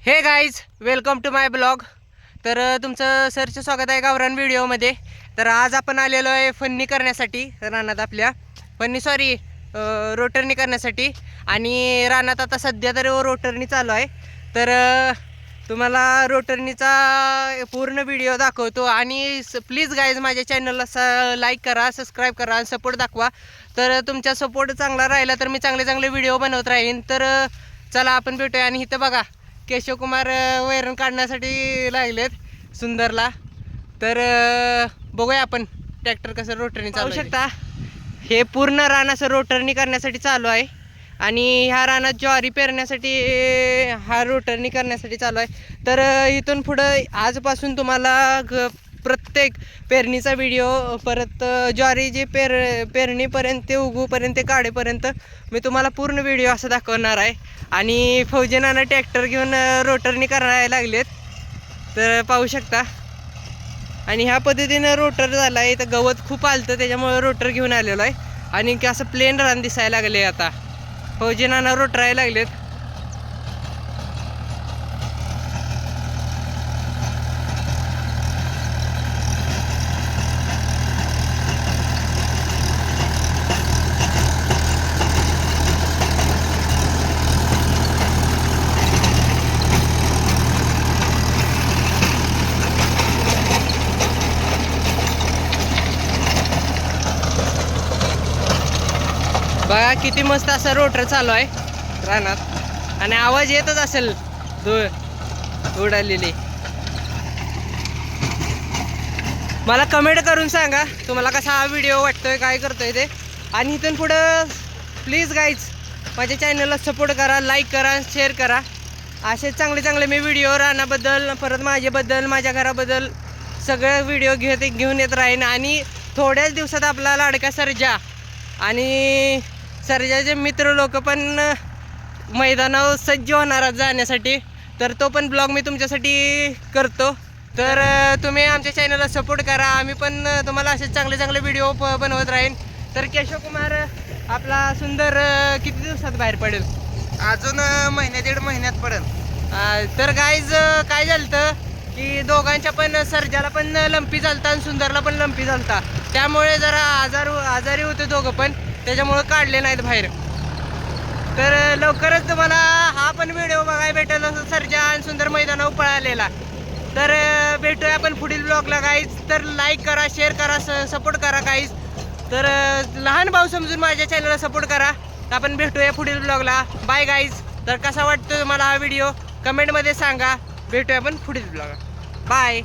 हे guys, welcome to my blog. तर तुमचं सरचं स्वागत आहे गावरान व्हिडिओमध्ये. तर आज आपण आलेलो आहे फन्नी करण्यासाठी रानात, आपल्या फन्नी रोटरनी करण्यासाठी. आणि रानात आता सध्या तर रोटरनी चालू आहे. तर तुम्हाला रोटरनीचा पूर्ण व्हिडिओ दाखवतो. आणि प्लीज गाईज माझ्या चॅनलला लाईक करा, सबस्क्राईब करा आणि सपोर्ट दाखवा. तर तुमचा सपोर्ट चांगला राहिला तर मी चांगले चांगले व्हिडिओ बनवत राहीन. तर चला आपण भेटूया. आणि इथं बघा, केशवकुमार वैरण काढण्यासाठी लागलेत सुंदरला. तर बघूया आपण ट्रॅक्टर कसं रोटरनी चालू शकता. हे पूर्ण रान असं रोटरनी करण्यासाठी चालू आहे. आणि ह्या रानात ज्वारी पेरण्यासाठी हा रोटरनी करण्यासाठी चालू आहे. तर इथून पुढं आजपासून तुम्हाला प्रत्येक पेरणीचा व्हिडिओ, परत ज्वारी जे पेरणीपर्यंत ते उगूपर्यंत ते काढेपर्यंत मी तुम्हाला पूर्ण व्हिडिओ असं दाखवणार आहे. आणि फौजी नाना ट्रॅक्टर घेऊन रोटरनी करायला लागलेत, तर पाहू शकता. आणि ह्या पद्धतीनं रोटर झाला आहे. तर गवत खूप आलतं त्याच्यामुळे रोटर घेऊन आलेलो आहे. आणि की असं प्लेन रान दिसायला लागले. आता फौजी नाना रोटरायला लागलेत. बघा किती मस्त असा रोटर चालू आहे रानात. आणि आवाज येतच असेल धूळ उडालेली. मला कमेंट करून सांगा तुम्हाला कसा हा व्हिडिओ वाटतोय, काय करतोय ते. आणि इथून पुढं प्लीज गाईज माझ्या चॅनलला सपोर्ट करा, लाईक करा, शेअर करा. असे चांगले चांगले मी व्हिडिओ रानाबद्दल, परत माझ्याबद्दल, माझ्या घराबद्दल सगळं व्हिडिओ घेऊन येत राहीन. आणि थोड्याच दिवसात आपला लाडका सर्जा आणि सर्जाचे मित्र लोक पण मैदानावर सज्ज होणार जाण्यासाठी. तर तो पण ब्लॉग मी तुमच्यासाठी करतो. तर तुम्ही आमच्या चॅनलला सपोर्ट करा. आम्ही पण तुम्हाला असे चांगले चांगले व्हिडिओ बनवत राहीन. तर केशवकुमार आपला सुंदर किती दिवसात बाहेर पडेल? अजून महिन्या दीड महिन्यात पडेल. तर गाईज काय झालं की दोघांच्या पण, सर्जाला पण लंपी झालता आणि सुंदरला पण लंपी झालता. त्यामुळे जरा आजारी होते दोघं पण, त्याच्यामुळे काढले नाहीत बाहेर. तर लवकरच तुम्हाला हा पण व्हिडिओ बघायला भेटेल, सर्जा आणि सुंदर मैदानावर पळालेला. तर भेटूया आपण पुढील ब्लॉगला गाईज. तर लाईक करा, शेअर करा, सपोर्ट करा गाईज. तर लहान भाऊ समजून माझ्या चॅनलला सपोर्ट करा. आपण भेटूया पुढील ब्लॉगला. Bye guys. तर कसा वाटतो तुम्हाला हा व्हिडिओ कमेंटमध्ये सांगा. भेटूया आपण पुढील ब्लॉगला. बाय.